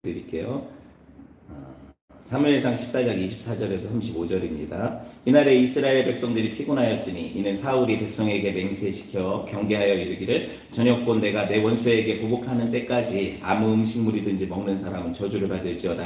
드릴게요. 사무엘상 14장 24절에서 35절입니다. 이날에 이스라엘 백성들이 피곤하였으니 이는 사울이 백성에게 맹세시켜 경계하여 이르기를 저녁곧 내가 내 원수에게 보복하는 때까지 아무 음식물이든지 먹는 사람은 저주를 받을지어다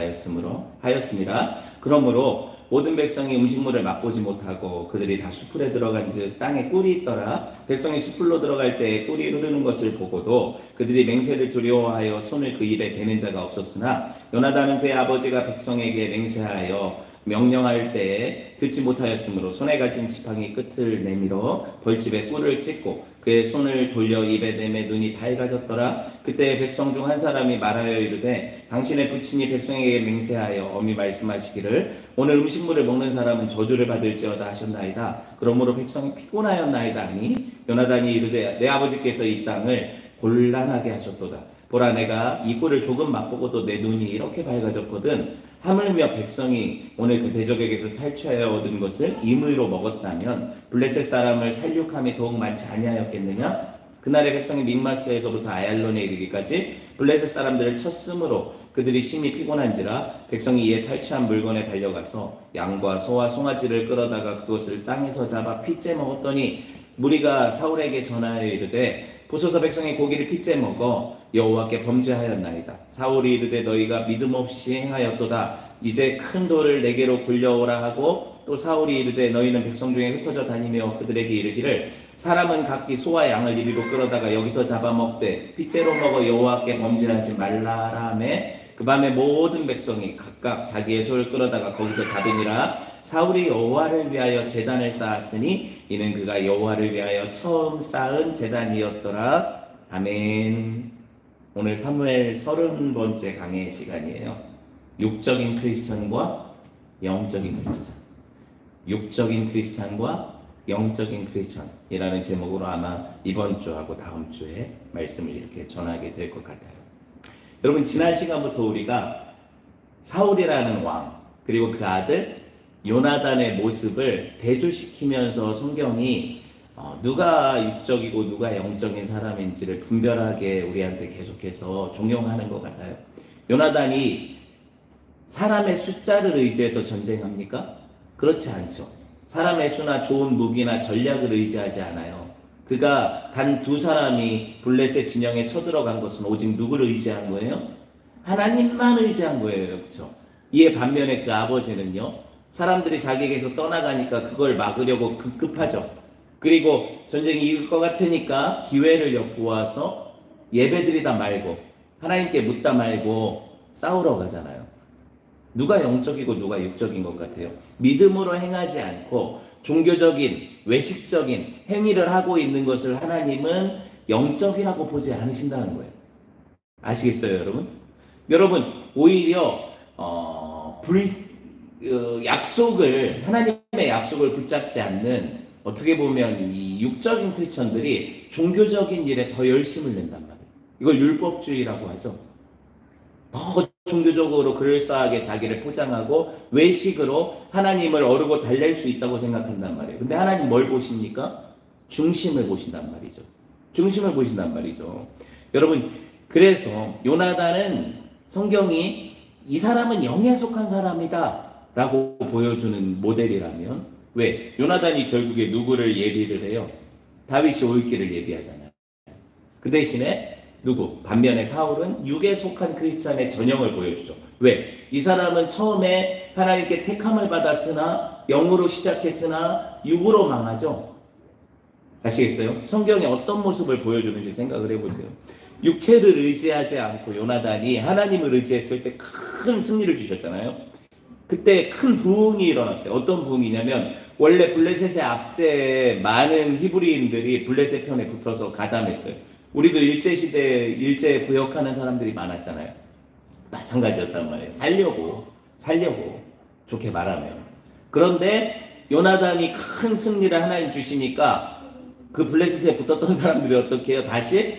하였습니다. 그러므로 모든 백성이 음식물을 맛보지 못하고 그들이 다 수풀에 들어간즉 땅에 꿀이 있더라. 백성이 수풀로 들어갈 때에 꿀이 흐르는 것을 보고도 그들이 맹세를 두려워하여 손을 그 입에 대는 자가 없었으나 요나단은 그의 아버지가 백성에게 맹세하여 명령할 때에 듣지 못하였으므로 손에 가진 지팡이 끝을 내밀어 벌집에 꿀을 찍고 그의 손을 돌려 입에 대매 눈이 밝아졌더라. 그때 백성 중 한 사람이 말하여 이르되 당신의 부친이 백성에게 맹세하여 엄히 말씀하시기를 오늘 음식물을 먹는 사람은 저주를 받을지어다 하셨나이다. 그러므로 백성이 피곤하였나이다 하니 요나단이 이르되 내 아버지께서 이 땅을 곤란하게 하셨도다. 보라 내가 이 꿀을 조금 맛보고도 내 눈이 이렇게 밝아졌거든. 하물며 백성이 오늘 그 대적에게서 탈취하여 얻은 것을 임의로 먹었다면 블레셋 사람을 살육함이 더욱 많지 아니하였겠느냐? 그날의 백성이 믹마스에서부터 아얄론에 이르기까지 블레셋 사람들을 쳤으므로 그들이 심히 피곤한지라 백성이 이에 탈취한 물건에 달려가서 양과 소와 송아지를 끌어다가 그것을 땅에서 잡아 핏째 먹었더니 무리가 사울에게 전하여 이르되 보소서 백성이 고기를 핏째 먹어 여호와께 범죄하였나이다. 사울이 이르되 너희가 믿음 없이 행하였도다. 이제 큰 돌을 내게로 굴려오라 하고 또 사울이 이르되 너희는 백성 중에 흩어져 다니며 그들에게 이르기를 사람은 각기 소와 양을 이리로 끌어다가 여기서 잡아먹되 핏째로 먹어 여호와께 범죄하지 말라라 하매 그 밤에 모든 백성이 각각 자기의 소를 끌어다가 거기서 잡으니라. 사울이 여호와를 위하여 제단을 쌓았으니 이는 그가 여호와를 위하여 처음 쌓은 제단이었더라. 아멘. 오늘 사무엘 30번째 강의 시간이에요. 육적인 크리스천과 영적인 크리스천. 육적인 크리스천과 영적인 크리스천이라는 제목으로 아마 이번 주하고 다음 주에 말씀을 이렇게 전하게 될 것 같아요. 여러분 지난 시간부터 우리가 사울이라는 왕 그리고 그 아들 요나단의 모습을 대조시키면서 성경이 누가 육적이고 누가 영적인 사람인지를 분별하게 우리한테 계속해서 종용하는 것 같아요. 요나단이 사람의 숫자를 의지해서 전쟁합니까? 그렇지 않죠. 사람의 수나 좋은 무기나 전략을 의지하지 않아요. 그가 단 두 사람이 블레셋 진영에 쳐들어간 것은 오직 누구를 의지한 거예요? 하나님만 의지한 거예요. 그렇죠? 이에 반면에 그 아버지는요. 사람들이 자기에게서 떠나가니까 그걸 막으려고 급급하죠. 그리고 전쟁이 이길 것 같으니까 기회를 엿보아서 예배드리다 말고 하나님께 묻다 말고 싸우러 가잖아요. 누가 영적이고 누가 육적인 것 같아요? 믿음으로 행하지 않고 종교적인 외식적인 행위를 하고 있는 것을 하나님은 영적이라고 보지 않으신다는 거예요. 아시겠어요, 여러분? 여러분 오히려 하나님의 약속을 붙잡지 않는 어떻게 보면 이 육적인 크리스천들이 종교적인 일에 더 열심을 낸단 말이에요. 이걸 율법주의라고 하죠. 더 종교적으로 그럴싸하게 자기를 포장하고 외식으로 하나님을 어르고 달랠 수 있다고 생각한단 말이에요. 근데 하나님 뭘 보십니까? 중심을 보신단 말이죠. 중심을 보신단 말이죠. 여러분 그래서 요나단은 성경이 이 사람은 영에 속한 사람이다 라고 보여주는 모델이라면 왜? 요나단이 결국에 누구를 예비를 해요? 다윗이 올 길을 예비하잖아요. 그 대신에 누구? 반면에 사울은 육에 속한 크리스찬의 전형을 보여주죠. 왜? 이 사람은 처음에 하나님께 택함을 받았으나 영으로 시작했으나 육으로 망하죠. 아시겠어요? 성경이 어떤 모습을 보여주는지 생각을 해보세요. 육체를 의지하지 않고 요나단이 하나님을 의지했을 때 큰 승리를 주셨잖아요. 그때 큰 부흥이 일어났어요. 어떤 부흥이냐면 원래 블레셋의 압제에 많은 히브리인들이 블레셋 편에 붙어서 가담했어요. 우리도 일제시대에 일제에 부역하는 사람들이 많았잖아요. 마찬가지였단 말이에요. 살려고 좋게 말하면. 그런데 요나단이 큰 승리를 하나님 주시니까 그 블레셋에 붙었던 사람들이 어떻게 해요? 다시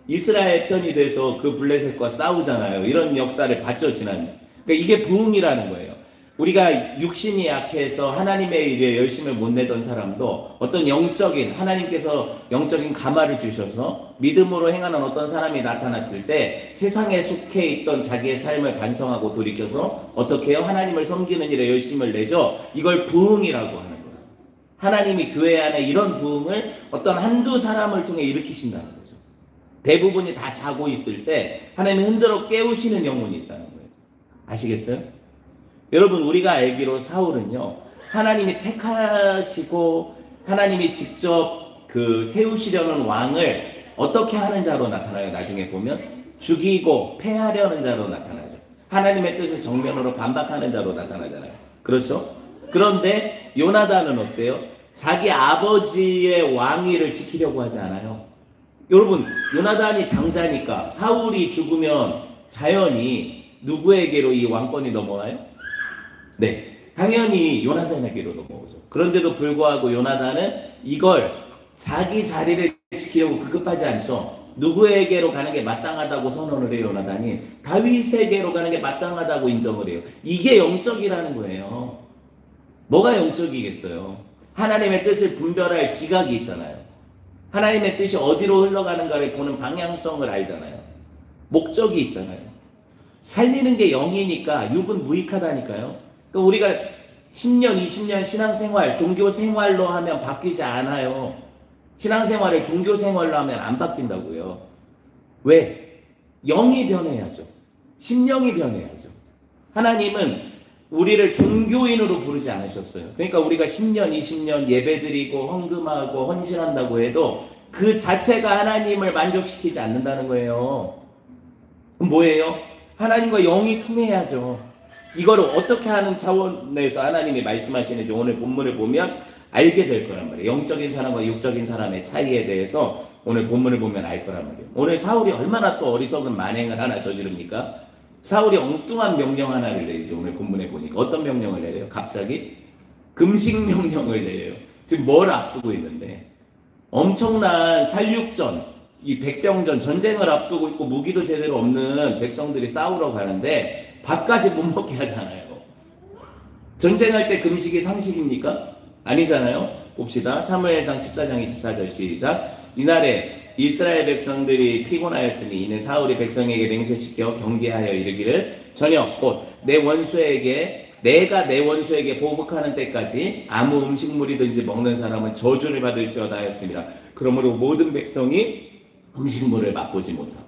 이스라엘 편이 돼서 그 블레셋과 싸우잖아요. 이런 역사를 봤죠, 지난. 그러니까 이게 부흥이라는 거예요. 우리가 육신이 약해서 하나님의 일에 열심을 못 내던 사람도 어떤 영적인, 하나님께서 영적인 감화를 주셔서 믿음으로 행하는 어떤 사람이 나타났을 때 세상에 속해 있던 자기의 삶을 반성하고 돌이켜서 어떻게 해요? 하나님을 섬기는 일에 열심을 내죠. 이걸 부흥이라고 하는 거예요. 하나님이 교회 안에 이런 부흥을 어떤 한두 사람을 통해 일으키신다는 거죠. 대부분이 다 자고 있을 때 하나님이 흔들어 깨우시는 영혼이 있다는 거예요. 아시겠어요? 여러분, 우리가 알기로 사울은요, 하나님이 택하시고 하나님이 직접 세우시려는 왕을 어떻게 하는 자로 나타나요? 나중에 보면 죽이고 패하려는 자로 나타나죠. 하나님의 뜻을 정면으로 반박하는 자로 나타나잖아요. 그렇죠? 그런데 요나단은 어때요? 자기 아버지의 왕위를 지키려고 하지 않아요. 여러분, 요나단이 장자니까 사울이 죽으면 자연히 누구에게로 이 왕권이 넘어와요? 네, 당연히 요나단에게로 넘어오죠. 그런데도 불구하고 요나단은 이걸 자기 자리를 지키려고 급급하지 않죠. 누구에게로 가는 게 마땅하다고 선언을 해요. 요나단이 다윗에게로 가는 게 마땅하다고 인정을 해요. 이게 영적이라는 거예요. 뭐가 영적이겠어요? 하나님의 뜻을 분별할 지각이 있잖아요. 하나님의 뜻이 어디로 흘러가는가를 보는 방향성을 알잖아요. 목적이 있잖아요. 살리는 게 영이니까 육은 무익하다니까요. 그러니까 우리가 10년, 20년 신앙생활, 종교생활로 하면 바뀌지 않아요. 신앙생활을 종교생활로 하면 안 바뀐다고요. 왜? 영이 변해야죠. 심령이 변해야죠. 하나님은 우리를 종교인으로 부르지 않으셨어요. 그러니까 우리가 10년, 20년 예배드리고 헌금하고 헌신한다고 해도 그 자체가 하나님을 만족시키지 않는다는 거예요. 그럼 뭐예요? 하나님과 영이 통해야죠. 이거를 어떻게 하는 차원에서 하나님이 말씀하시는지 오늘 본문을 보면 알게 될 거란 말이에요. 영적인 사람과 육적인 사람의 차이에 대해서 오늘 본문을 보면 알 거란 말이에요. 오늘 사울이 얼마나 또 어리석은 만행을 하나 저지릅니까? 사울이 엉뚱한 명령 하나를 내리죠. 오늘 본문에 보니까 어떤 명령을 내려요? 갑자기 금식 명령을 내려요. 지금 뭘 앞두고 있는데 엄청난 살육전, 이 백병전 전쟁을 앞두고 있고 무기도 제대로 없는 백성들이 싸우러 가는데 밥까지 못 먹게 하잖아요. 전쟁할 때 금식이 상식입니까? 아니잖아요. 봅시다. 사무엘상 14장 24절 시작. 이날에 이스라엘 백성들이 피곤하였으니 이는 사울이 백성에게 맹세시켜 경계하여 이르기를 저녁 곧 내 원수에게 내가 내 원수에게 보복하는 때까지 아무 음식물이든지 먹는 사람은 저주를 받을지어다 하였습니다. 그러므로 모든 백성이 음식물을 맛보지 못하고.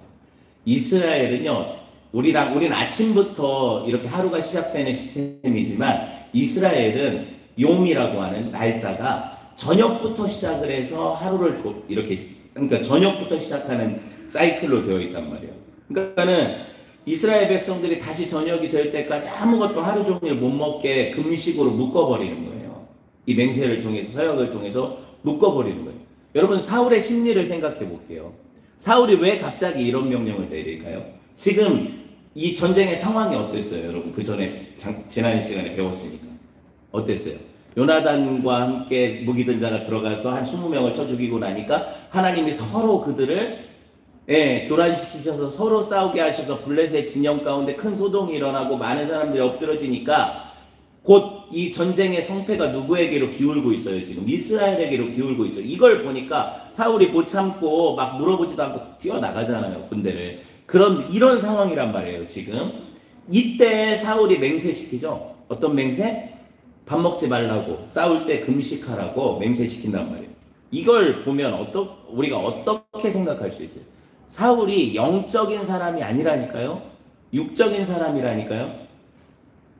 이스라엘은요, 우린 아침부터 이렇게 하루가 시작되는 시스템이지만 이스라엘은 용이라고 하는 날짜가 저녁부터 시작을 해서 하루를 이렇게, 그러니까 저녁부터 시작하는 사이클로 되어 있단 말이에요. 그러니까는 이스라엘 백성들이 다시 저녁이 될 때까지 아무것도 하루 종일 못 먹게 금식으로 묶어버리는 거예요. 이 맹세를 통해서, 서역을 통해서 묶어버리는 거예요. 여러분, 사울의 심리를 생각해 볼게요. 사울이 왜 갑자기 이런 명령을 내릴까요? 지금 이 전쟁의 상황이 어땠어요? 여러분, 그 전에 지난 시간에 배웠으니까 어땠어요? 요나단과 함께 무기든 자가 들어가서 한 20명을 쳐 죽이고 나니까 하나님이 서로 그들을 교란시키셔서 서로 싸우게 하셔서 블레셋 진영 가운데 큰 소동이 일어나고 많은 사람들이 엎드러지니까 곧 이 전쟁의 성패가 누구에게로 기울고 있어요? 지금 이스라엘에게로 기울고 있죠. 이걸 보니까 사울이 못 참고 막 물어보지도 않고 뛰어나가잖아요, 군대를. 이런 상황이란 말이에요. 지금 이때 사울이 맹세시키죠. 어떤 맹세? 밥 먹지 말라고, 싸울 때 금식하라고 맹세시킨단 말이에요. 이걸 보면 우리가 어떻게 생각할 수 있어요? 사울이 영적인 사람이 아니라니까요. 육적인 사람이라니까요.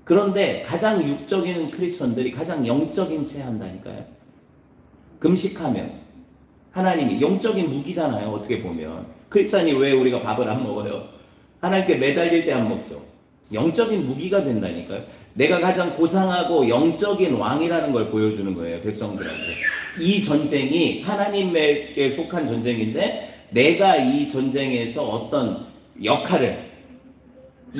그런데 가장 육적인 크리스천들이 가장 영적인 채 한다니까요. 금식하면 하나님이 영적인 무기잖아요. 어떻게 보면 크리스찬이 왜 우리가 밥을 안 먹어요? 하나님께 매달릴 때 안 먹죠. 영적인 무기가 된다니까요. 내가 가장 고상하고 영적인 왕이라는 걸 보여주는 거예요, 백성들한테. 이 전쟁이 하나님께 속한 전쟁인데 내가 이 전쟁에서 어떤 이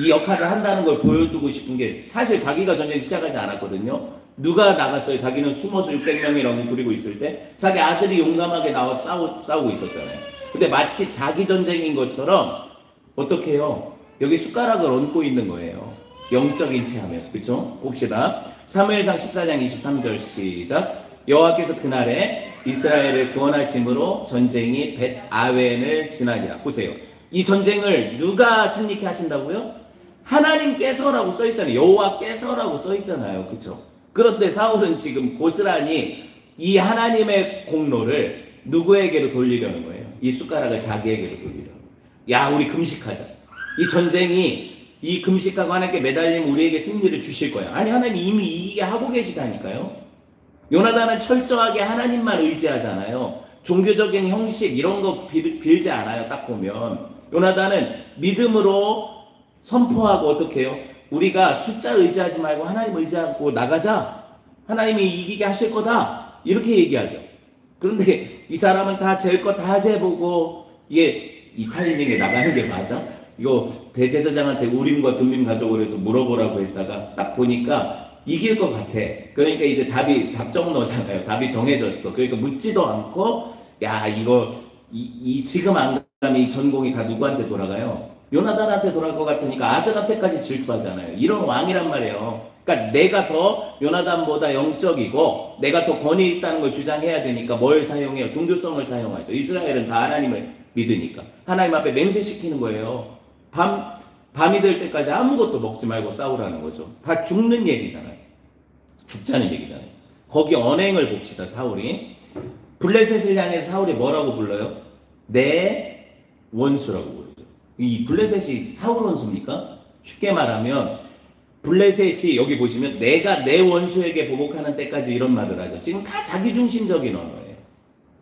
역할을 한다는 걸 보여주고 싶은 게, 사실 자기가 전쟁 시작하지 않았거든요. 누가 나갔어요? 자기는 숨어서 600명이라고 부리고 있을 때 자기 아들이 용감하게 나와 싸우고 있었잖아요. 근데 마치 자기 전쟁인 것처럼 어떻게 해요? 여기 숟가락을 얹고 있는 거예요. 영적인 체험이었어요. 그렇죠? 봅시다. 사무엘상 14장 23절 시작. 여호와께서 그날에 이스라엘을 구원하심으로 전쟁이 벳아웬을 지나니라. 보세요. 이 전쟁을 누가 승리케 하신다고요? 하나님께서라고 써있잖아요. 여호와께서라고 써있잖아요. 그렇죠? 그런데 사울은 지금 고스란히 이 하나님의 공로를 누구에게로 돌리려는 거예요? 이 숟가락을 자기에게로 돌리려는 거예요. 야, 우리 금식하자. 이 전쟁이 이 금식하고 하나님께 매달리면 우리에게 승리를 주실 거야. 아니, 하나님 이미 이기게 하고 계시다니까요. 요나단은 철저하게 하나님만 의지하잖아요. 종교적인 형식 이런 거 빌지 않아요. 딱 보면 요나단은 믿음으로 선포하고 어떻게 해요? 우리가 숫자 의지하지 말고 하나님 의지하고 나가자. 하나님이 이기게 하실 거다. 이렇게 얘기하죠. 그런데 이 사람은 다 잴 거 다 재보고 이게 이 타이밍에 나가는 게 맞아? 이거 대제사장한테 우림과 둠림 가져오라 해서 물어보라고 했다가 딱 보니까 이길 것 같아. 그러니까 이제 답정 너잖아요. 답이 정해졌어. 그러니까 묻지도 않고 야, 이거 지금 안 가면 이 전공이 다 누구한테 돌아가요? 요나단한테 돌아갈 것 같으니까 아들한테까지 질투하잖아요. 이런 왕이란 말이에요. 그러니까 내가 더 요나단보다 영적이고 내가 더 권위 있다는 걸 주장해야 되니까 뭘 사용해요? 종교성을 사용하죠. 이스라엘은 다 하나님을 믿으니까 하나님 앞에 맹세시키는 거예요. 밤이 될 때까지 아무것도 먹지 말고 싸우라는 거죠. 다 죽는 얘기잖아요. 죽자는 얘기잖아요. 거기 언행을 봅시다. 사울이 블레셋을 향해서 사울이 뭐라고 불러요? 내 원수라고 부르죠. 이 블레셋이 사울 원수입니까? 쉽게 말하면 블레셋이 여기 보시면 내가 내 원수에게 보복하는 때까지 이런 말을 하죠. 지금 다 자기중심적인 언어예요.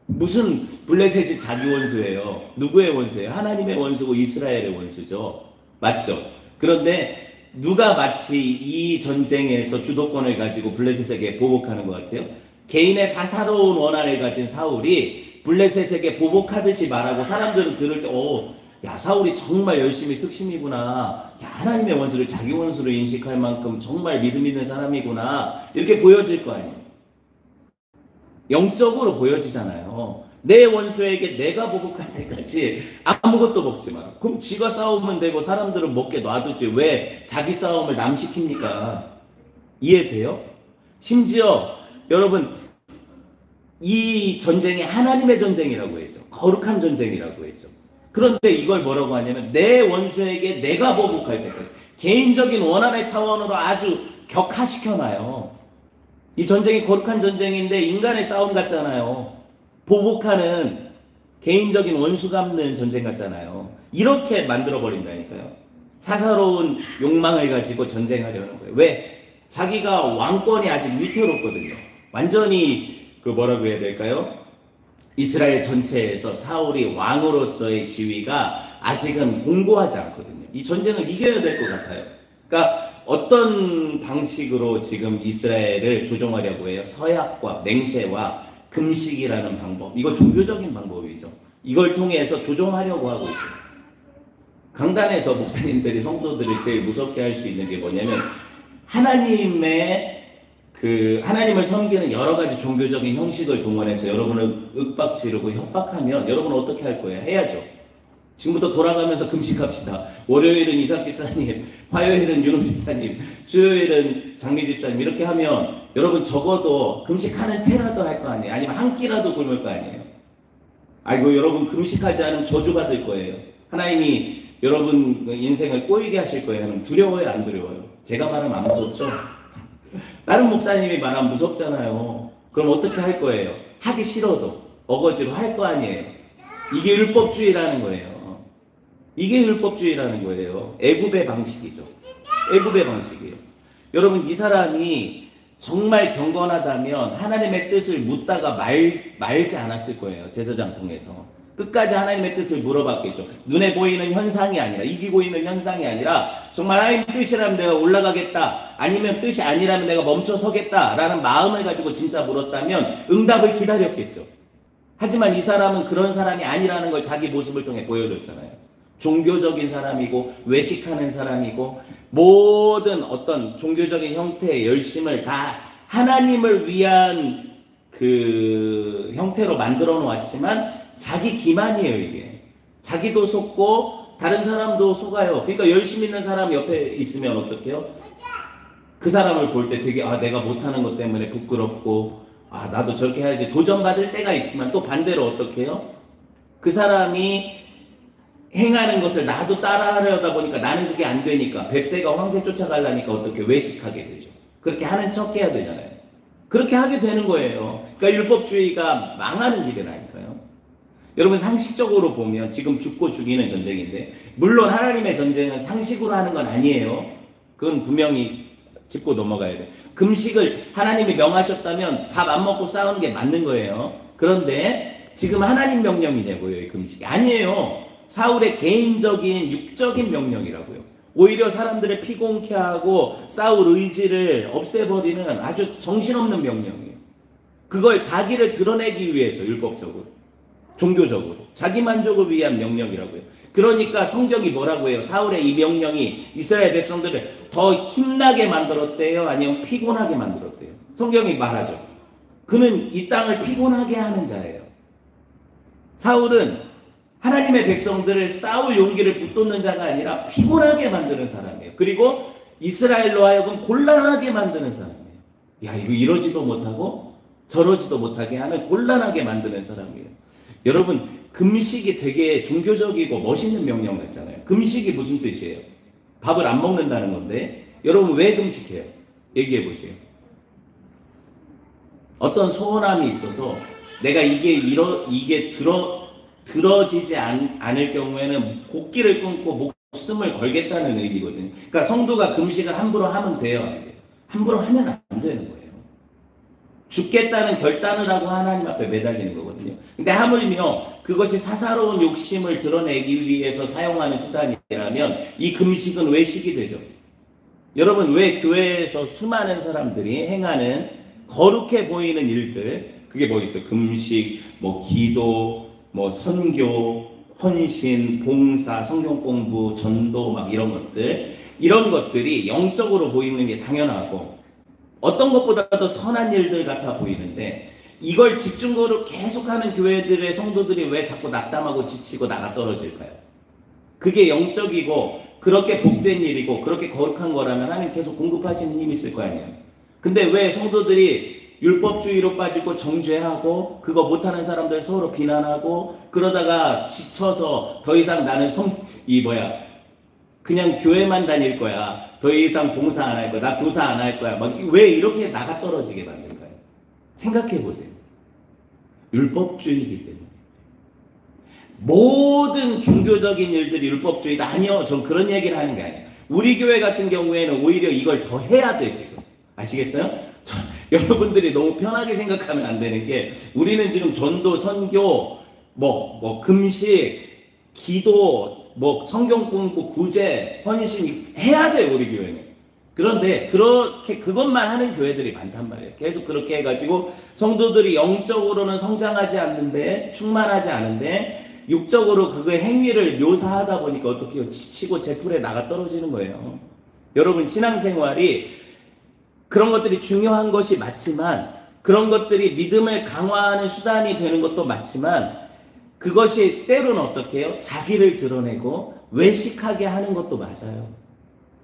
무슨 블레셋이 자기 원수예요? 누구의 원수예요? 하나님의 원수고 이스라엘의 원수죠. 맞죠? 그런데 누가 마치 이 전쟁에서 주도권을 가지고 블레셋에게 보복하는 것 같아요? 개인의 사사로운 원한을 가진 사울이 블레셋에게 보복하듯이 말하고 사람들은 들을 때 야, 사울이 정말 열심히 특심이구나. 야, 하나님의 원수를 자기 원수로 인식할 만큼 정말 믿음 있는 사람이구나. 이렇게 보여질 거 아니에요. 영적으로 보여지잖아요. 내 원수에게 내가 보복할 때까지 아무것도 먹지 마라. 그럼 지가 싸우면 되고 사람들은 먹게 놔두지 왜 자기 싸움을 남 시킵니까? 이해돼요? 심지어 여러분 이 전쟁이 하나님의 전쟁이라고 했죠. 거룩한 전쟁이라고 했죠. 그런데 이걸 뭐라고 하냐면 내 원수에게 내가 보복할 때까지 개인적인 원한의 차원으로 아주 격화시켜놔요. 이 전쟁이 거룩한 전쟁인데 인간의 싸움 같잖아요. 보복하는 개인적인 원수 갚는 전쟁 같잖아요. 이렇게 만들어버린다니까요. 사사로운 욕망을 가지고 전쟁하려는 거예요. 왜? 자기가 왕권이 아직 위태롭거든요. 완전히 뭐라고 해야 될까요? 이스라엘 전체에서 사울이 왕으로서의 지위가 아직은 공고하지 않거든요. 이 전쟁을 이겨야 될 것 같아요. 그러니까 어떤 방식으로 지금 이스라엘을 조종하려고 해요? 서약과 맹세와 금식이라는 방법. 이거 종교적인 방법이죠. 이걸 통해서 조종하려고 하고 있어요. 강단에서 목사님들이 성도들을 제일 무섭게 할 수 있는 게 뭐냐면 하나님을 섬기는 여러 가지 종교적인 형식을 동원해서 여러분을 윽박지르고 협박하면 여러분은 어떻게 할 거예요? 해야죠. 지금부터 돌아가면서 금식합시다. 월요일은 이삭 집사님, 화요일은 윤호 집사님, 수요일은 장미 집사님 이렇게 하면 여러분 적어도 금식하는 채라도 할 거 아니에요. 아니면 한 끼라도 굶을 거 아니에요. 아이고 여러분 금식하지 않으면 저주받을 거예요. 하나님이 여러분 인생을 꼬이게 하실 거예요. 두려워요? 안 두려워요? 제가 말하면 안 무섭죠? 다른 목사님이 말하면 무섭잖아요. 그럼 어떻게 할 거예요? 하기 싫어도 어거지로 할 거 아니에요. 이게 율법주의라는 거예요. 이게 율법주의라는 거예요. 애굽의 방식이죠. 애굽의 방식이에요. 여러분 이 사람이 정말 경건하다면 하나님의 뜻을 묻다가 말지 않았을 거예요. 제사장 통해서. 끝까지 하나님의 뜻을 물어봤겠죠. 눈에 보이는 현상이 아니라 이기고 있는 현상이 아니라 정말 하나님 뜻이라면 내가 올라가겠다. 아니면 뜻이 아니라면 내가 멈춰서겠다. 라는 마음을 가지고 진짜 물었다면 응답을 기다렸겠죠. 하지만 이 사람은 그런 사람이 아니라는 걸 자기 모습을 통해 보여줬잖아요. 종교적인 사람이고 외식하는 사람이고 모든 어떤 종교적인 형태의 열심을 다 하나님을 위한 그 형태로 만들어 놓았지만 자기 기만이에요. 이게 자기도 속고 다른 사람도 속아요. 그러니까 열심히 있는 사람 옆에 있으면 어떡해요? 그 사람을 볼 때 되게 내가 못하는 것 때문에 부끄럽고 나도 저렇게 해야지 도전받을 때가 있지만 또 반대로 어떻게 해요? 그 사람이 행하는 것을 나도 따라하려다 보니까 나는 그게 안 되니까 뱁새가 황새 쫓아가려니까 어떻게 외식하게 되죠. 그렇게 하는 척 해야 되잖아요. 그렇게 하게 되는 거예요. 그러니까 율법주의가 망하는 길이라니까요. 여러분 상식적으로 보면 지금 죽고 죽이는 전쟁인데 물론 하나님의 전쟁은 상식으로 하는 건 아니에요. 그건 분명히 짚고 넘어가야 돼요. 금식을 하나님이 명하셨다면 밥 안 먹고 싸우는 게 맞는 거예요. 그런데 지금 하나님 명령이냐고요, 이 금식이. 아니에요. 사울의 개인적인 육적인 명령이라고요. 오히려 사람들을 피곤케 하고 싸울 의지를 없애버리는 아주 정신없는 명령이에요. 그걸 자기를 드러내기 위해서 율법적으로, 종교적으로, 자기 만족을 위한 명령이라고요. 그러니까 성경이 뭐라고 해요? 사울의 이 명령이 이스라엘 백성들을 더 힘나게 만들었대요? 아니면 피곤하게 만들었대요? 성경이 말하죠. 그는 이 땅을 피곤하게 하는 자예요. 사울은 하나님의 백성들을 싸울 용기를 붙돋는 자가 아니라 피곤하게 만드는 사람이에요. 그리고 이스라엘로 하여금 곤란하게 만드는 사람이에요. 야, 이거 이러지도 못하고 저러지도 못하게 하는 곤란하게 만드는 사람이에요. 여러분, 금식이 되게 종교적이고 멋있는 명령 같잖아요. 금식이 무슨 뜻이에요? 밥을 안 먹는다는 건데 여러분 왜 금식해요? 얘기해 보세요. 어떤 소원함이 있어서 내가 이게 들어지지 않을 경우에는 곡기를 끊고 목숨을 걸겠다는 의미거든요. 그러니까 성도가 금식을 함부로 하면 돼요, 안 돼요? 함부로 하면 안 되는 거예요. 죽겠다는 결단을 하고 하나님 앞에 매달리는 거거든요. 근데 하물며 그것이 사사로운 욕심을 드러내기 위해서 사용하는 수단이라면 이 금식은 외식이 되죠. 여러분, 왜 교회에서 수많은 사람들이 행하는 거룩해 보이는 일들, 그게 뭐 있어요? 금식, 기도, 선교, 헌신, 봉사, 성경 공부, 전도 이런 것들이 영적으로 보이는 게 당연하고 어떤 것보다도 선한 일들 같아 보이는데 이걸 집중적으로 계속하는 교회들의 성도들이 왜 자꾸 낙담하고 지치고 나가 떨어질까요? 그게 영적이고 그렇게 복된 일이고 그렇게 거룩한 거라면 하나님 계속 공급하시는 힘이 있을 거 아니에요. 근데 왜 성도들이 율법주의로 빠지고 정죄하고 그거 못하는 사람들 서로 비난하고 그러다가 지쳐서 더 이상 나는 그냥 교회만 다닐 거야. 더 이상 봉사 안 할 거야. 나 교사 안 할 거야. 왜 이렇게 나가 떨어지게 만들까요? 생각해 보세요. 율법주의이기 때문에. 모든 종교적인 일들이 율법주의다. 아니요. 전 그런 얘기를 하는 게 아니에요. 우리 교회 같은 경우에는 오히려 이걸 더 해야 돼, 지금. 아시겠어요? 여러분들이 너무 편하게 생각하면 안 되는 게 우리는 지금 전도, 선교, 금식, 기도, 성경 공부, 구제, 헌신 해야 돼요, 우리 교회는. 그런데 그것만 하는 교회들이 많단 말이에요. 계속 그렇게 해가지고 성도들이 영적으로는 성장하지 않는데, 충만하지 않은데 육적으로 그거의 행위를 묘사하다 보니까 어떻게 해요? 지치고 제풀에 나가 떨어지는 거예요. 여러분, 신앙생활이 그런 것들이 중요한 것이 맞지만 그런 것들이 믿음을 강화하는 수단이 되는 것도 맞지만 그것이 때로는 어떻게 해요? 자기를 드러내고 외식하게 하는 것도 맞아요.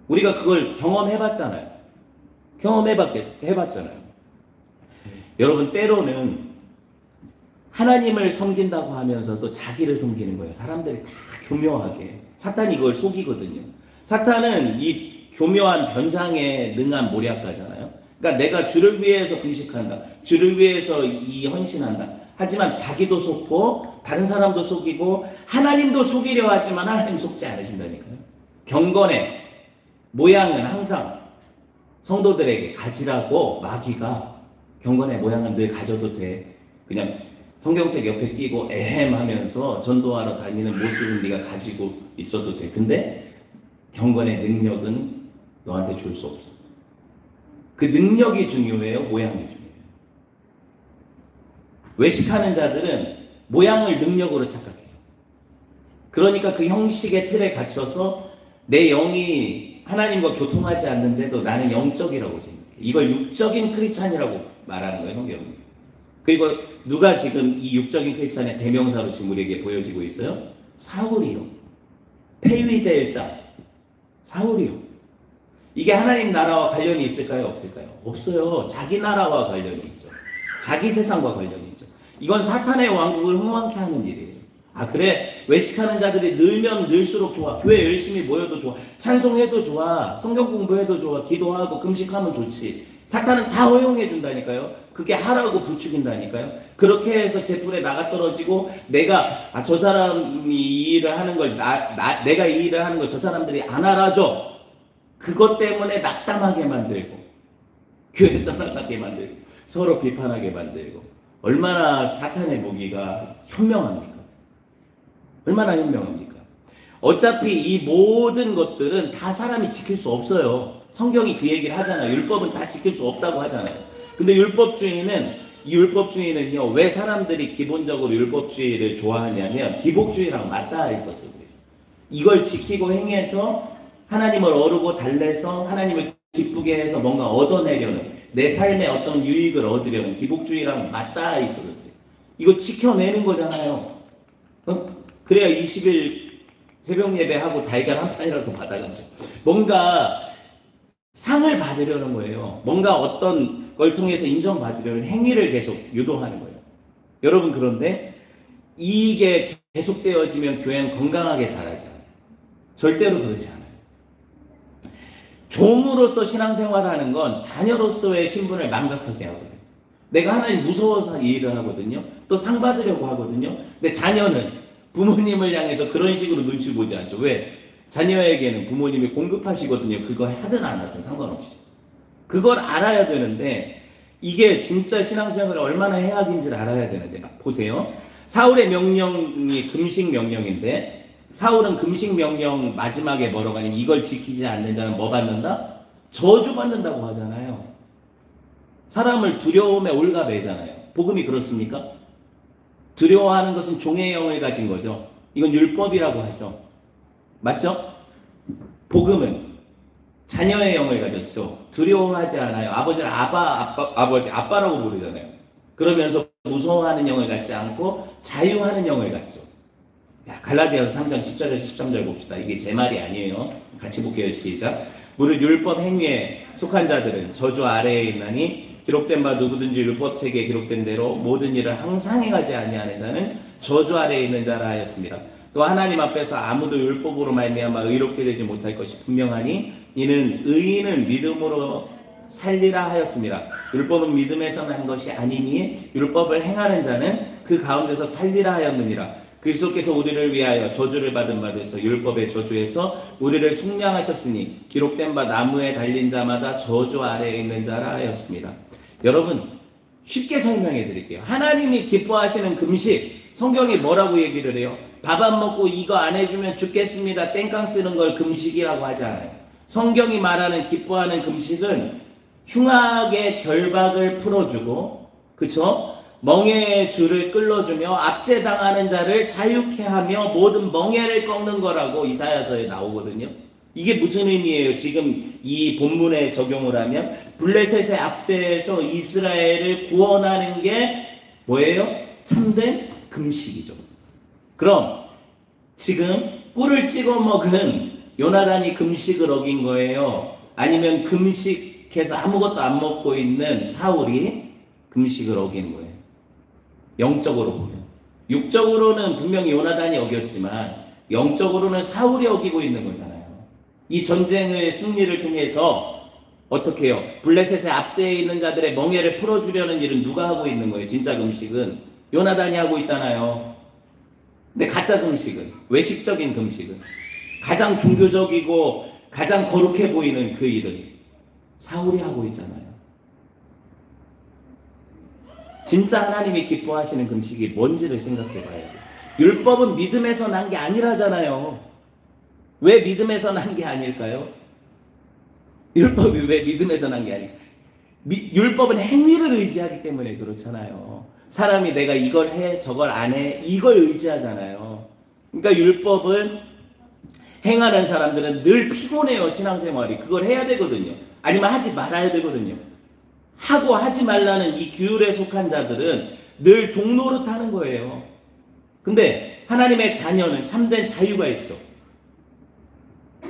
우리가 그걸 경험해봤잖아요. 해봤잖아요. 여러분, 때로는 하나님을 섬긴다고 하면서도 자기를 섬기는 거예요. 사람들이 다 교묘하게. 사탄이 이걸 속이거든요. 사탄은 이 교묘한 변장에 능한 모략가잖아요. 그러니까 내가 주를 위해서 금식한다. 주를 위해서 이 헌신한다. 하지만 자기도 속고 다른 사람도 속이고 하나님도 속이려 하지만 하나님 속지 않으신다니까요. 경건의 모양은 항상 성도들에게 가지라고 마귀가 경건의 모양은 늘 가져도 돼. 그냥 성경책 옆에 끼고 에헴 하면서 전도하러 다니는 모습은 네가 가지고 있어도 돼. 근데 경건의 능력은 너한테 줄 수 없어. 그 능력이 중요해요? 모양이 중요해요? 외식하는 자들은 모양을 능력으로 착각해요. 그러니까 그 형식의 틀에 갇혀서 내 영이 하나님과 교통하지 않는데도 나는 영적이라고 생각해. 이걸 육적인 크리스찬이라고 말하는 거예요, 성경은. 그리고 누가 지금 이 육적인 크리스찬의 대명사로 지금 우리에게 보여지고 있어요? 사울이요. 폐위될 자, 사울이요. 이게 하나님 나라와 관련이 있을까요? 없을까요? 없어요. 자기 나라와 관련이 있죠. 자기 세상과 관련이 있죠. 이건 사탄의 왕국을 흥왕케 하는 일이에요. 아, 그래? 외식하는 자들이 늘면 늘수록 좋아. 교회 열심히 모여도 좋아. 찬송해도 좋아. 성경 공부해도 좋아. 기도하고 금식하면 좋지. 사탄은 다 허용해 준다니까요. 그게 하라고 부추긴다니까요. 그렇게 해서 제 뿔에 나가 떨어지고 내가 저 사람이 이 일을 하는 걸 내가 이 일을 하는 걸 저 사람들이 안 알아줘. 그것 때문에 낙담하게 만들고 교회 떠나가게 만들고 서로 비판하게 만들고 얼마나 사탄의 무기가 현명합니까? 얼마나 현명합니까? 어차피 이 모든 것들은 다 사람이 지킬 수 없어요. 성경이 그 얘기를 하잖아요. 율법은 다 지킬 수 없다고 하잖아요. 근데 이 율법주의는요, 왜 사람들이 기본적으로 율법주의를 좋아하냐면 기복주의랑 맞닿아 있어서 그래요. 이걸 지키고 행해서 하나님을 어루고 달래서 하나님을 기쁘게 해서 뭔가 얻어내려는, 내 삶에 어떤 유익을 얻으려는 기복주의랑 맞닿아 있어서 그래요. 이거 지켜내는 거잖아요. 그래야 20일 새벽 예배하고 달걀 한 판이라도 받아가죠. 뭔가 상을 받으려는 거예요. 뭔가 어떤 걸 통해서 인정받으려는 행위를 계속 유도하는 거예요. 여러분, 그런데 이게 계속되어지면 교회는 건강하게 자라지 않아요. 절대로 그러지 않아요. 종으로서 신앙생활하는 건 자녀로서의 신분을 망각하게 하거든요. 내가 하나님 무서워서 이 일을 하거든요. 또 상 받으려고 하거든요. 근데 자녀는 부모님을 향해서 그런 식으로 눈치 보지 않죠. 왜? 자녀에게는 부모님이 공급하시거든요. 그거 하든 안 하든 상관없이. 그걸 알아야 되는데 이게 진짜 신앙생활이 얼마나 해악인지를 알아야 되는데, 보세요. 사울의 명령이 금식 명령인데 사울은 금식 명령 마지막에 뭐라고 하냐면 이걸 지키지 않는 자는 뭐 받는다? 저주받는다고 하잖아요. 사람을 두려움에 올가매잖아요. 복음이 그렇습니까? 두려워하는 것은 종의 영을 가진 거죠. 이건 율법이라고 하죠. 맞죠? 복음은 자녀의 영을 가졌죠. 두려워하지 않아요. 아버지를 아빠라고 부르잖아요. 그러면서 무서워하는 영을 갖지 않고 자유하는 영을 갖죠. 갈라디아서 3장 10절에서 13절 봅시다. 이게 제 말이 아니에요. 같이 볼게요. 시작. 무릇 율법 행위에 속한 자들은 저주 아래에 있나니 기록된 바 누구든지 율법책에 기록된 대로 모든 일을 항상 행하지 아니하는 자는 저주 아래에 있는 자라 하였습니다. 또 하나님 앞에서 아무도 율법으로 말미암아 의롭게 되지 못할 것이 분명하니 이는 의인은 믿음으로 살리라 하였습니다. 율법은 믿음에서 난 것이 아니니 율법을 행하는 자는 그 가운데서 살리라 하였느니라. 그리스도께서 우리를 위하여 저주를 받은 바 되서 율법의 저주에서 우리를 속량하셨으니 기록된 바 나무에 달린 자마다 저주 아래에 있는 자라 하였습니다. 여러분, 쉽게 설명해 드릴게요. 하나님이 기뻐하시는 금식, 성경이 뭐라고 얘기를 해요? 밥 안 먹고 이거 안 해주면 죽겠습니다. 땡깡 쓰는 걸 금식이라고 하잖아요. 성경이 말하는 기뻐하는 금식은 흉악의 결박을 풀어주고, 그쵸? 멍에의 줄을 끌어주며 압제당하는 자를 자유케 하며 모든 멍에를 꺾는 거라고 이사야서에 나오거든요. 이게 무슨 의미예요? 지금 이 본문에 적용을 하면 블레셋의 압제에서 이스라엘을 구원하는 게 뭐예요? 참된 금식이죠. 그럼 지금 꿀을 찍어 먹은 요나단이 금식을 어긴 거예요? 아니면 금식해서 아무것도 안 먹고 있는 사울이 금식을 어긴 거예요? 영적으로 보면. 육적으로는 분명히 요나단이 어겼지만 영적으로는 사울이 어기고 있는 거잖아요. 이 전쟁의 승리를 통해서 어떻게 해요? 블레셋의 압제에 있는 자들의 멍에를 풀어주려는 일은 누가 하고 있는 거예요? 진짜 금식은 요나단이 하고 있잖아요. 근데 가짜 금식은, 외식적인 금식은, 가장 종교적이고 가장 거룩해 보이는 그 일은 사울이 하고 있잖아요. 진짜 하나님이 기뻐하시는 금식이 뭔지를 생각해 봐야 돼요. 율법은 믿음에서 난 게 아니라잖아요. 왜 믿음에서 난 게 아닐까요? 율법이 왜 믿음에서 난 게 아닐까요? 율법은 행위를 의지하기 때문에 그렇잖아요. 사람이 내가 이걸 해, 저걸 안 해, 이걸 의지하잖아요. 그러니까 율법을 행하는 사람들은 늘 피곤해요. 신앙생활이. 그걸 해야 되거든요. 아니면 하지 말아야 되거든요. 하고 하지 말라는 이 규율에 속한 자들은 늘 종노릇 하는 거예요. 근데 하나님의 자녀는 참된 자유가 있죠.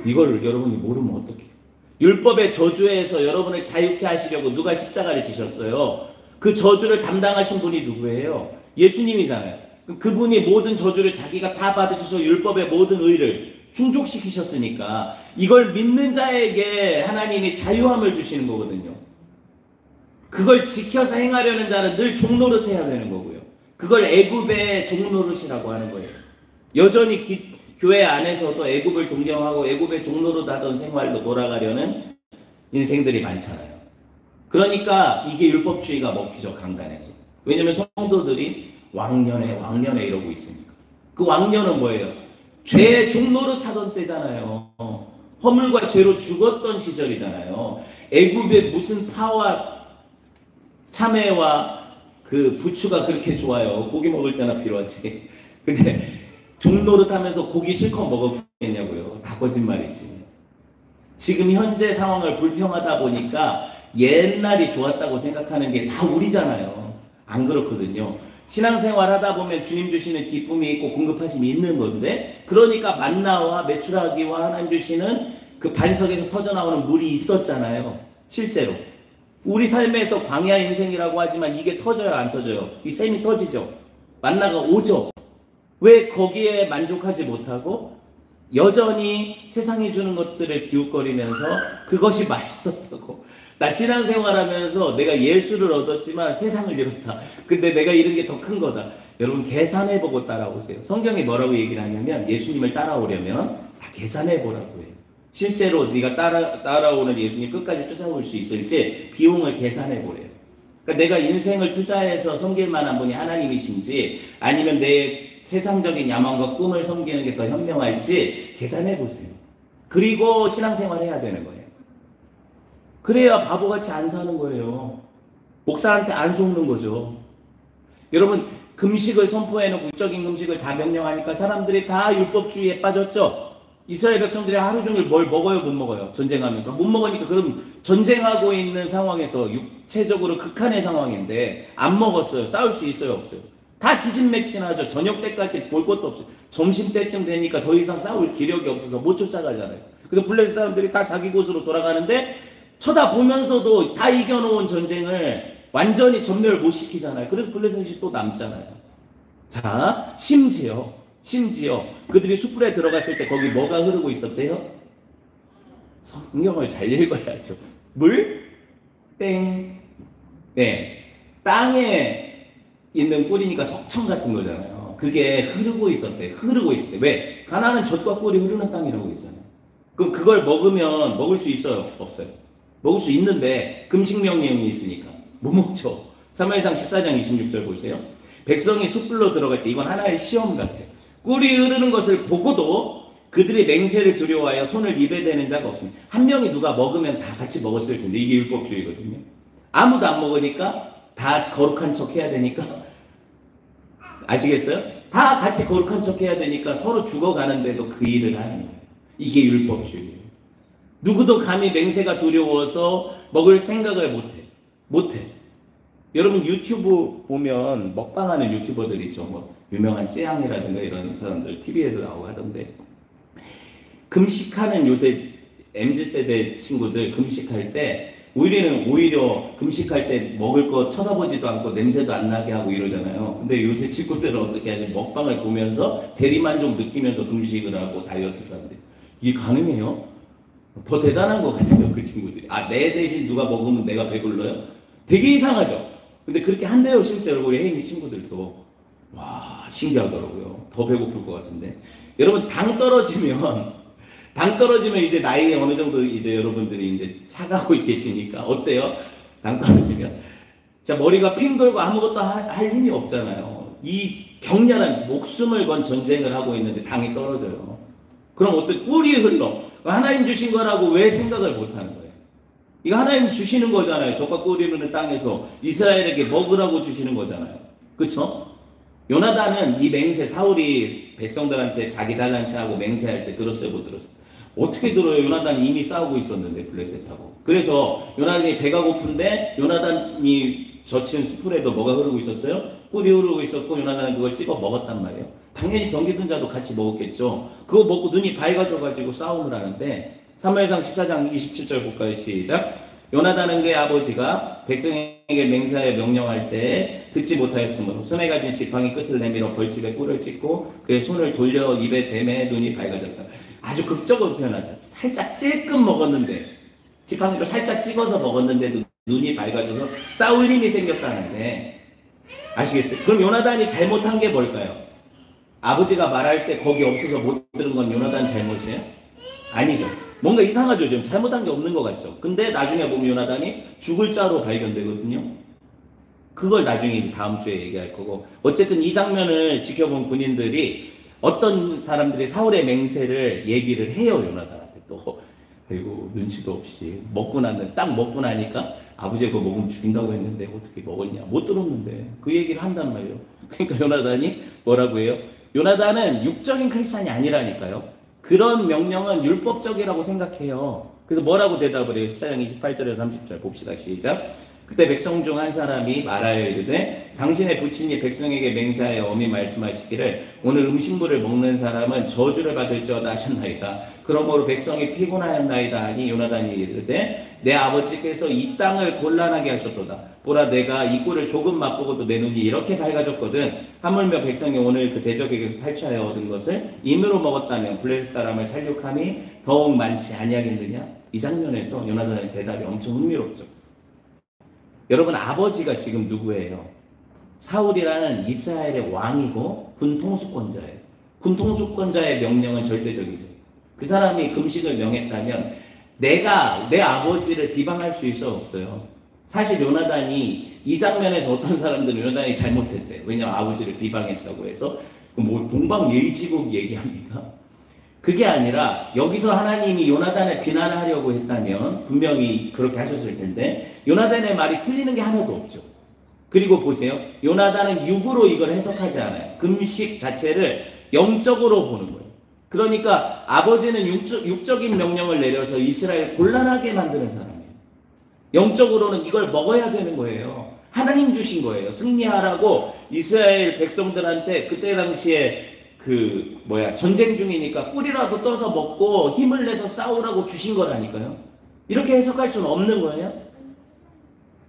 이걸 여러분이 모르면 어떡해요? 율법의 저주에서 여러분을 자유케 하시려고 누가 십자가를 지셨어요? 그 저주를 담당하신 분이 누구예요? 예수님이잖아요. 그분이 모든 저주를 자기가 다 받으셔서 율법의 모든 의를 충족시키셨으니까 이걸 믿는 자에게 하나님이 자유함을 주시는 거거든요. 그걸 지켜서 행하려는 자는 늘 종노릇해야 되는 거고요. 그걸 애굽의 종노릇이라고 하는 거예요. 여전히 교회 안에서도 애굽을 동경하고 애굽의 종노릇하던 생활로 돌아가려는 인생들이 많잖아요. 그러니까 이게 율법주의가 먹히죠, 강단에서. 왜냐면 성도들이 왕년에 이러고 있으니까. 그 왕년은 뭐예요? 죄의 종노릇하던 때잖아요. 허물과 죄로 죽었던 시절이잖아요. 애굽의 무슨 파와 참외와 그 부추가 그렇게 좋아요. 고기 먹을 때나 필요하지. 근데 종노릇하면서 고기 실컷 먹었겠냐고요. 다 거짓말이지. 지금 현재 상황을 불평하다 보니까 옛날이 좋았다고 생각하는 게 다 우리잖아요. 안 그렇거든요. 신앙생활 하다 보면 주님 주시는 기쁨이 있고 공급하심이 있는 건데, 그러니까 만나와 메추라기와 하나님 주시는 그 반석에서 터져나오는 물이 있었잖아요. 실제로. 우리 삶에서 광야 인생이라고 하지만 이게 터져요, 안 터져요? 이 샘이 터지죠. 만나가 오죠. 왜 거기에 만족하지 못하고 여전히 세상이 주는 것들을 기웃거리면서 그것이 맛있었다고. 나 신앙생활하면서 내가 예수를 얻었지만 세상을 잃었다. 근데 내가 잃은 게 더 큰 거다. 여러분 계산해보고 따라오세요. 성경이 뭐라고 얘기를 하냐면 예수님을 따라오려면 다 계산해보라고 해요. 실제로 네가 따라오는 예수님 끝까지 쫓아올 수 있을지 비용을 계산해보래요. 그러니까 내가 인생을 투자해서 섬길 만한 분이 하나님이신지 아니면 내 세상적인 야망과 꿈을 섬기는 게 더 현명할지 계산해보세요. 그리고 신앙생활 해야 되는 거예요. 그래야 바보같이 안 사는 거예요. 목사한테 안 속는 거죠. 여러분 금식을 선포해놓고 육적인 금식을 다 명령하니까 사람들이 다 율법주의에 빠졌죠. 이스라엘 백성들이 하루 종일 뭘 먹어요, 못 먹어요? 전쟁하면서. 못 먹으니까 그럼 전쟁하고 있는 상황에서 육체적으로 극한의 상황인데 안 먹었어요. 싸울 수 있어요, 없어요? 다 기진맥진하죠. 저녁 때까지 볼 것도 없어요. 점심 때쯤 되니까 더 이상 싸울 기력이 없어서 못 쫓아가잖아요. 그래서 블레셋 사람들이 다 자기 곳으로 돌아가는데 쳐다보면서도 다 이겨놓은 전쟁을 완전히 전멸 못 시키잖아요. 그래서 블레셋이 또 남잖아요. 자, 심지어 그들이 숲불에 들어갔을 때 거기 뭐가 흐르고 있었대요? 성경을 잘 읽어야죠. 물? 땡. 네. 땅에 있는 꿀이니까 석청 같은 거잖아요. 그게 흐르고 있었대. 왜? 가나안은 젖과 꿀이 흐르는 땅이라고 있잖아요. 그럼 그걸 먹으면 먹을 수 있어요? 없어요? 먹을 수 있는데 금식 명령이 있으니까 못 먹죠. 사무엘상 14장 26절 보세요. 백성이 숲불로 들어갈 때 이건 하나의 시험 같아요. 꿀이 흐르는 것을 보고도 그들이 맹세를 두려워하여 손을 입에 대는 자가 없습니다. 한 명이 누가 먹으면 다 같이 먹었을 텐데 이게 율법주의거든요. 아무도 안 먹으니까 다 거룩한 척 해야 되니까 아시겠어요? 다 같이 거룩한 척 해야 되니까 서로 죽어가는데도 그 일을 하는 거예요. 이게 율법주의예요. 누구도 감히 맹세가 두려워서 먹을 생각을 못해. 여러분 유튜브 보면 먹방하는 유튜버들 있죠. 뭐 유명한 찌양이라든가 이런 사람들 TV에도 나오고 하던데 금식하는 요새 MZ세대 친구들 금식할 때 오히려 금식할 때 먹을 거 쳐다보지도 않고 냄새도 안 나게 하고 이러잖아요. 근데 요새 친구들은 어떻게 하냐, 먹방을 보면서 대리만족 느끼면서 금식을 하고 다이어트를 하는데 이게 가능해요? 더 대단한 것 같아요, 그 친구들이. 내 대신 누가 먹으면 내가 배불러요? 되게 이상하죠? 근데 그렇게 한대요, 실제로. 우리 혜인이 친구들도. 와, 신기하더라고요. 더 배고플 것 같은데. 여러분, 당 떨어지면 이제 나이 어느 정도 이제 여러분들이 이제 차가고 계시니까 어때요? 당 떨어지면. 자, 머리가 핑 돌고 아무것도 할 힘이 없잖아요. 이 격렬한 목숨을 건 전쟁을 하고 있는데 당이 떨어져요. 그럼 어때? 꿀이 흘러. 하나님 주신 거라고 왜 생각을 못 하는 거예요? 이거 하나님 주시는 거잖아요. 젖과 꿀이 흐르는 땅에서 이스라엘에게 먹으라고 주시는 거잖아요. 그쵸? 요나단은 이 맹세, 사울이 백성들한테 자기 잘난 체하고 맹세할 때 들었어요, 못 들었어요? 어떻게 들어요? 요나단이 이미 싸우고 있었는데 블레셋하고. 그래서 요나단이 배가 고픈데 요나단이 젖힌 숯불에도 뭐가 흐르고 있었어요? 꿀이 흐르고 있었고 요나단은 그걸 찍어 먹었단 말이에요. 당연히 병 기든 자도 같이 먹었겠죠. 그거 먹고 눈이 밝아져가지고 싸움을 하는데 사무엘상 14장 27절 볼까요? 시작. 요나단은 그의 아버지가 백성에게 맹세하여 명령할 때 듣지 못하였으므로 손에 가진 지팡이 끝을 내밀어 벌집에 뿔을 찍고 그의 손을 돌려 입에 대매 눈이 밝아졌다. 아주 극적으로 표현하죠. 살짝 찔끔 먹었는데 지팡이를 살짝 찍어서 먹었는데도 눈이 밝아져서 싸울 힘이 생겼다는데 아시겠어요? 그럼 요나단이 잘못한 게 뭘까요? 아버지가 말할 때 거기 없어서 못 들은 건 요나단 잘못이에요? 아니죠. 뭔가 이상하죠. 좀 잘못한 게 없는 것 같죠. 근데 나중에 보면 요나단이 죽을 자로 발견되거든요. 그걸 나중에 이제 다음 주에 얘기할 거고, 어쨌든 이 장면을 지켜본 군인들이 어떤 사람들이 사울의 맹세를 얘기를 해요. 요나단한테 또. 그리고 눈치도 없이 딱 먹고 나니까 아버지가 그거 먹으면 죽인다고 했는데 어떻게 먹었냐, 못 들었는데 그 얘기를 한단 말이에요. 그러니까 요나단이 뭐라고 해요? 요나단은 육적인 크리스찬이 아니라니까요. 그런 명령은 율법적이라고 생각해요. 그래서 뭐라고 대답을 해요? 14장 28절에서 30절 봅시다. 시작. 그때 백성 중 한 사람이 말하여 이르되 당신의 부친이 백성에게 맹세하여 엄히 말씀하시기를 오늘 음식물을 먹는 사람은 저주를 받을지어다 하셨나이다. 그러므로 백성이 피곤하였나이다 하니 요나단이 이르되 내 아버지께서 이 땅을 곤란하게 하셨도다. 보라 내가 이 꿀을 조금 맛보고도 내 눈이 이렇게 밝아졌거든. 하물며 백성이 오늘 그 대적에게서 탈취하여 얻은 것을 임으로 먹었다면 블레셋 사람을 살육함이 더욱 많지 아니하겠느냐. 이 장면에서 요나단의 대답이 엄청 흥미롭죠. 여러분, 아버지가 지금 누구예요? 사울이라는 이스라엘의 왕이고 군통수권자예요. 군통수권자의 명령은 절대적이죠. 그 사람이 금식을 명했다면 내가 내 아버지를 비방할 수 있어 없어요. 사실 요나단이 이 장면에서 어떤 사람들은 요나단이 잘못했대. 왜냐하면 아버지를 비방했다고 해서 뭐 동방예의지국 얘기합니까? 그게 아니라 여기서 하나님이 요나단을 비난하려고 했다면 분명히 그렇게 하셨을 텐데 요나단의 말이 틀리는 게 하나도 없죠. 그리고 보세요. 요나단은 육으로 이걸 해석하지 않아요. 금식 자체를 영적으로 보는 거예요. 그러니까 아버지는 육적인 명령을 내려서 이스라엘을 곤란하게 만드는 사람이에요. 영적으로는 이걸 먹어야 되는 거예요. 하나님 주신 거예요. 승리하라고 이스라엘 백성들한테 그때 당시에 전쟁 중이니까 꿀이라도 떠서 먹고 힘을 내서 싸우라고 주신 거라니까요. 이렇게 해석할 수는 없는 거예요.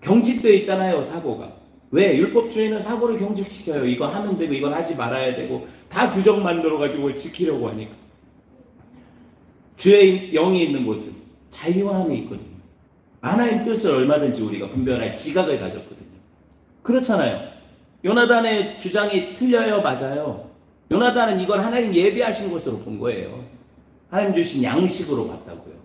경직되어 있잖아요, 사고가. 왜? 율법주의는 사고를 경직시켜요. 이거 하면 되고 이건 하지 말아야 되고 다 규정 만들어가지고 지키려고 하니까. 주의 영이 있는 곳은 자유함이 있거든요. 하나님 뜻을 얼마든지 우리가 분별할 지각을 가졌거든요. 그렇잖아요. 요나단의 주장이 틀려요, 맞아요. 요나단은 이걸 하나님 예비하신 것으로 본 거예요. 하나님 주신 양식으로 봤다고요.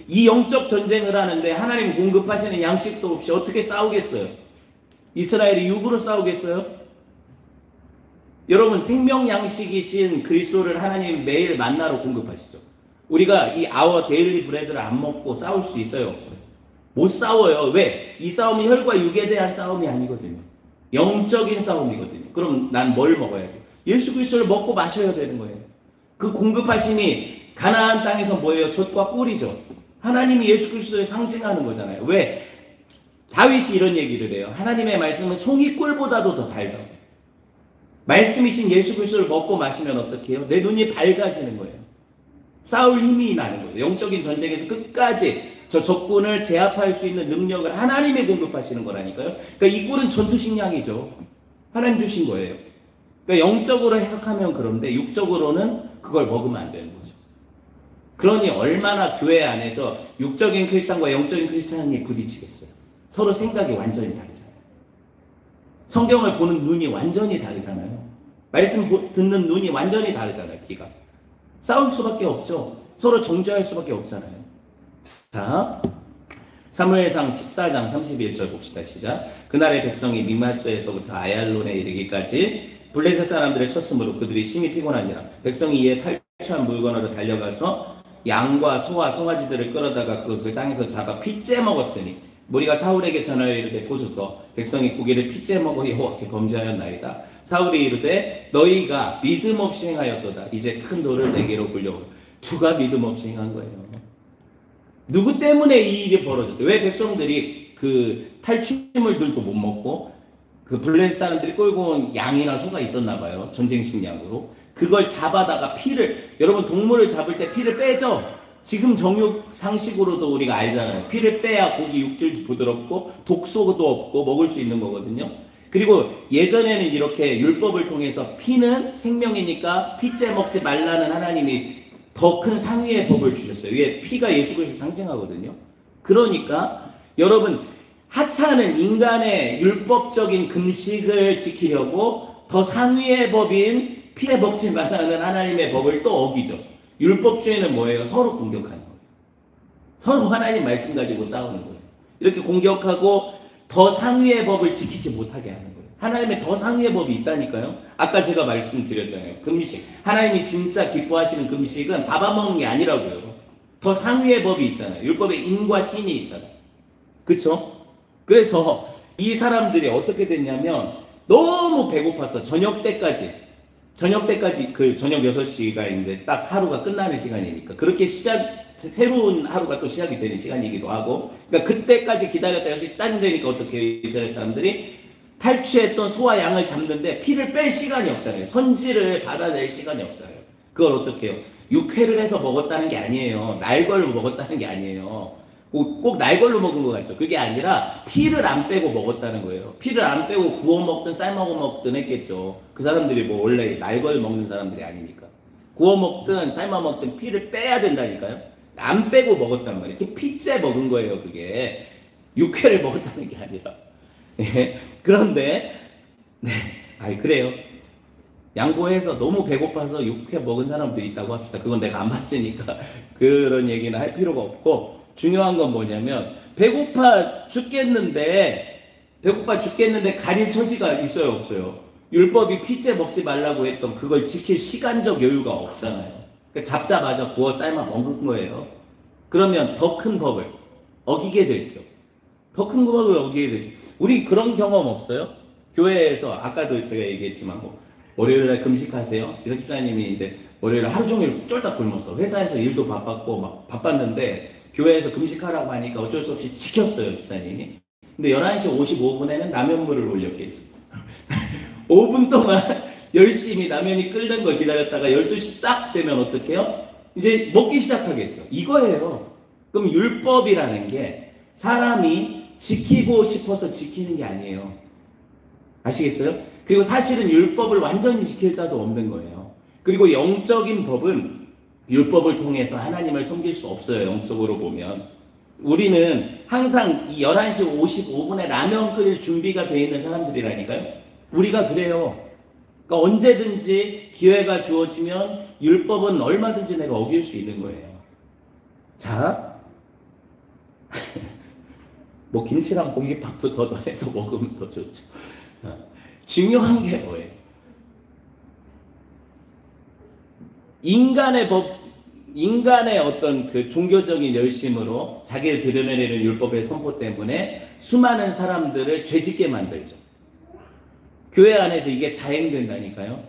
이 영적 전쟁을 하는데 하나님 공급하시는 양식도 없이 어떻게 싸우겠어요? 이스라엘이 육으로 싸우겠어요? 여러분, 생명 양식이신 그리스도를 하나님 매일 만나로 공급하시죠. 우리가 이 아워 데일리 브레드를 안 먹고 싸울 수 있어요, 없어요? 못 싸워요. 왜? 이 싸움이 혈과 육에 대한 싸움이 아니거든요. 영적인 싸움이거든요. 그럼 난 뭘 먹어야 돼요? 예수 그리스도를 먹고 마셔야 되는 거예요. 그 공급하심이 가나안 땅에서 뭐예요? 젖과 꿀이죠. 하나님이 예수 그리스도를 상징하는 거잖아요. 왜? 다윗이 이런 얘기를 해요. 하나님의 말씀은 송이 꿀보다도 더 달다고. 말씀이신 예수 그리스도를 먹고 마시면 어떻게 해요? 내 눈이 밝아지는 거예요. 싸울 힘이 나는 거예요. 영적인 전쟁에서 끝까지 저 적군을 제압할 수 있는 능력을 하나님이 공급하시는 거라니까요. 그러니까 이 꿀은 전투식량이죠. 하나님 주신 거예요. 그러니까 영적으로 해석하면 그런데 육적으로는 그걸 먹으면 안 되는 거죠. 그러니 얼마나 교회 안에서 육적인 크리스찬과 영적인 크리스찬이 부딪히겠어요. 서로 생각이 완전히 다르잖아요. 성경을 보는 눈이 완전히 다르잖아요. 말씀 듣는 눈이 완전히 다르잖아요. 귀가. 싸울 수밖에 없죠. 서로 정죄할 수밖에 없잖아요. 자, 사무엘상 14장 31절 봅시다. 시작. 그날의 백성이 미마스에서부터 아얄론에 이르기까지 블레셋 사람들을 쳤으므로 그들이 심히 피곤하니라. 백성이 이에 탈취한 물건으로 달려가서 양과 소와 송아지들을 끌어다가 그것을 땅에서 잡아 핏째 먹었으니 무리가 사울에게 전하여 이르되 보소서 백성이 고기를 핏째 먹어 여호와께 범죄하였나이다. 사울이 이르되 너희가 믿음 없이 행하였도다. 이제 큰 돌을 내게로 굴려오라. 누가 믿음 없이 행한 거예요? 누구 때문에 이 일이 벌어졌어요? 왜 백성들이 그 탈취물들도 못 먹고 그 블레셋 사람들이 끌고 온 양이나 소가 있었나 봐요. 전쟁식 양으로. 그걸 잡아다가 피를, 여러분 동물을 잡을 때 피를 빼죠? 지금 정육 상식으로도 우리가 알잖아요. 피를 빼야 고기 육질도 부드럽고 독소도 없고 먹을 수 있는 거거든요. 그리고 예전에는 이렇게 율법을 통해서 피는 생명이니까 피째 먹지 말라는 하나님이 더 큰 상위의 법을 주셨어요. 왜? 피가 예수 그리스도 상징하거든요. 그러니까 여러분 하찮은 인간의 율법적인 금식을 지키려고 더 상위의 법인 피에 먹지 말라는 하나님의 법을 또 어기죠. 율법주의는 뭐예요? 서로 공격하는 거예요. 서로 하나님 말씀 가지고 싸우는 거예요. 이렇게 공격하고 더 상위의 법을 지키지 못하게 하는 거예요. 하나님의 더 상위의 법이 있다니까요. 아까 제가 말씀드렸잖아요. 금식. 하나님이 진짜 기뻐하시는 금식은 밥 안 먹는 게 아니라고요. 더 상위의 법이 있잖아요. 율법에 인과 신이 있잖아요. 그쵸? 그래서 이 사람들이 어떻게 됐냐면 너무 배고파서 저녁 때까지 그 저녁 6시가 이제 딱 하루가 끝나는 시간이니까 그렇게 새로운 하루가 또 시작이 되는 시간이기도 하고, 그러니까 그때까지 기다렸다 6시 딱 되니까 어떻게 해요? 이스라엘 사람들이 탈취했던 소와 양을 잡는데 피를 뺄 시간이 없잖아요. 선지를 받아낼 시간이 없잖아요. 그걸 어떻게 해요? 육회를 해서 먹었다는 게 아니에요. 날걸로 먹었다는 게 아니에요. 꼭 날걸로 먹은 것 같죠. 그게 아니라 피를 안 빼고 먹었다는 거예요. 피를 안 빼고 구워 먹든 삶아 먹든 했겠죠. 그 사람들이 뭐 원래 날걸 먹는 사람들이 아니니까. 구워 먹든 삶아 먹든 피를 빼야 된다니까요. 안 빼고 먹었단 말이에요. 이렇게 피째 먹은 거예요. 그게 육회를 먹었다는 게 아니라. 네. 그런데 그래요. 양보해서 너무 배고파서 육회 먹은 사람도 있다고 합시다. 그건 내가 안 봤으니까 그런 얘기는 할 필요가 없고, 중요한 건 뭐냐면 배고파 죽겠는데 가릴 처지가 있어요, 없어요? 율법이 피째 먹지 말라고 했던 그걸 지킬 시간적 여유가 없잖아요. 그러니까 잡자마자 구워 삶아 먹은 거예요. 그러면 더 큰 법을 어기게 됐죠. 더 큰 법을 어기게 되죠. 우리 그런 경험 없어요? 교회에서 아까도 제가 얘기했지만 월요일날 금식하세요. 이석 집사님이 이제 월요일 하루 종일 쫄딱 굶었어. 회사에서 일도 바빴고 막 바빴는데 교회에서 금식하라고 하니까 어쩔 수 없이 지켰어요, 집사님이. 근데 11시 55분에는 라면물을 올렸겠지. 5분 동안 열심히 라면이 끓는 걸 기다렸다가 12시 딱 되면 어떡해요? 이제 먹기 시작하겠죠. 이거예요. 그럼 율법이라는 게 사람이 지키고 싶어서 지키는 게 아니에요. 아시겠어요? 그리고 사실은 율법을 완전히 지킬 자도 없는 거예요. 그리고 영적인 법은 율법을 통해서 하나님을 섬길 수 없어요. 영적으로 보면. 우리는 항상 이 11시 55분에 라면 끓일 준비가 되어 있는 사람들이라니까요. 우리가 그래요. 그러니까 언제든지 기회가 주어지면 율법은 얼마든지 내가 어길 수 있는 거예요. 자, 뭐 김치랑 공깃밥도 더 더해서 먹으면 더 좋죠. 중요한 게 뭐예요? 인간의 어떤 그 종교적인 열심으로 자기를 드러내는 율법의 선포 때문에 수많은 사람들을 죄짓게 만들죠. 교회 안에서 이게 자행된다니까요.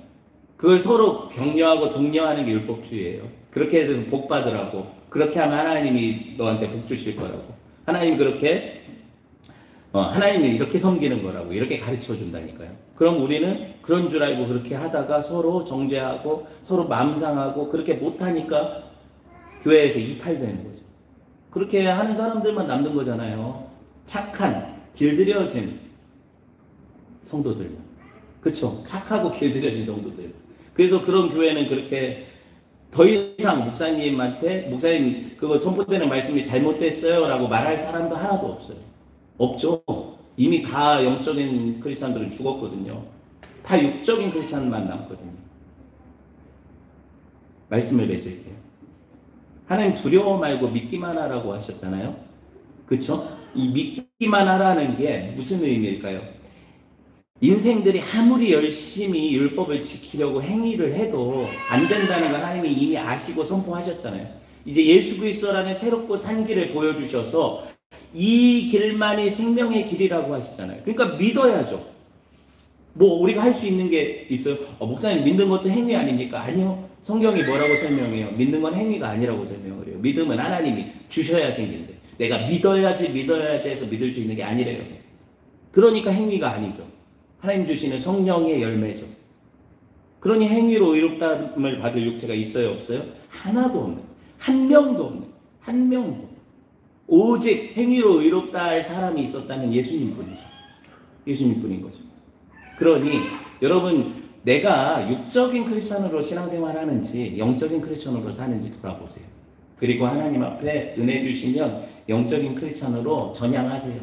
그걸 서로 격려하고 독려하는 게 율법주의예요. 그렇게 해서 복 받으라고. 그렇게 하면 하나님이 너한테 복 주실 거라고. 하나님이 이렇게 섬기는 거라고. 이렇게 가르쳐 준다니까요. 그럼 우리는 그런 줄 알고 그렇게 하다가 서로 정죄하고 서로 맘상하고 그렇게 못하니까 교회에서 이탈되는 거죠. 그렇게 하는 사람들만 남는 거잖아요. 착한, 길들여진 성도들만. 그쵸? 착하고 길들여진 성도들. 그래서 그런 교회는 그렇게 더 이상 목사님 그거 선포되는 말씀이 잘못됐어요 라고 말할 사람도 하나도 없어요. 없죠. 이미 다 영적인 크리스찬들은 죽었거든요. 다 육적인 크리스찬만 남거든요. 말씀을 맺을게요. 하나님 두려워 말고 믿기만 하라고 하셨잖아요. 그쵸? 이 믿기만 하라는 게 무슨 의미일까요? 인생들이 아무리 열심히 율법을 지키려고 행위를 해도 안 된다는 걸 하나님이 이미 아시고 선포하셨잖아요. 이제 예수 그리스도라는 새롭고 산 길을 보여주셔서 이 길만이 생명의 길이라고 하시잖아요. 그러니까 믿어야죠. 뭐 우리가 할 수 있는 게 있어요? 목사님 믿는 것도 행위 아닙니까? 아니요. 성경이 뭐라고 설명해요? 믿는 건 행위가 아니라고 설명을 해요. 믿음은 하나님이 주셔야 생긴대. 내가 믿어야지 해서 믿을 수 있는 게 아니래요. 그러니까 행위가 아니죠. 하나님 주시는 성령의 열매죠. 그러니 행위로 의롭다함을 받을 육체가 있어요, 없어요? 하나도 없는, 한 명도 없는, 한 명도. 오직 행위로 의롭다 할 사람이 있었다면 예수님 뿐이죠. 예수님 뿐인 거죠. 그러니 여러분, 내가 육적인 크리스천으로 신앙생활 하는지 영적인 크리스천으로 사는지 돌아보세요. 그리고 하나님 앞에 은혜 주시면 영적인 크리스천으로 전향하세요.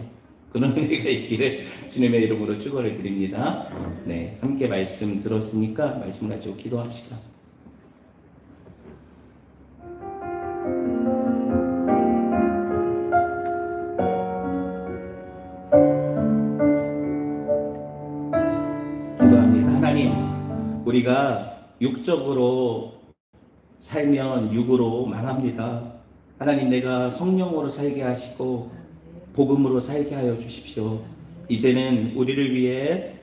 그런 은혜가 있기를 주님의 이름으로 축원을 드립니다. 네, 함께 말씀 들었으니까 말씀 가지고 기도합시다. 기도합니다. 하나님, 우리가 육적으로 살면 육으로 망합니다. 하나님, 내가 성령으로 살게 하시고 복음으로 살게 하여 주십시오. 이제는 우리를 위해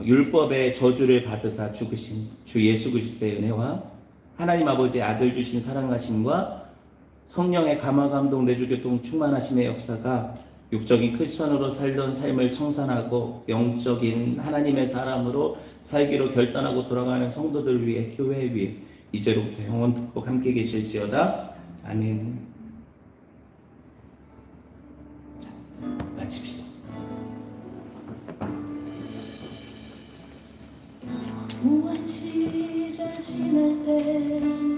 율법의 저주를 받으사 죽으신 주 예수 그리스도의 은혜와 하나님 아버지의 아들 주신 사랑하심과 성령의 감화 감동 내주 교통 충만하심의 역사가 육적인 크리스천으로 살던 삶을 청산하고 영적인 하나님의 사람으로 살기로 결단하고 돌아가는 성도들 위해, 교회 위해 이제로부터 영원토록 함께 계실지어다. 아멘. 자, 마칩시다. 무한 시절 지날 때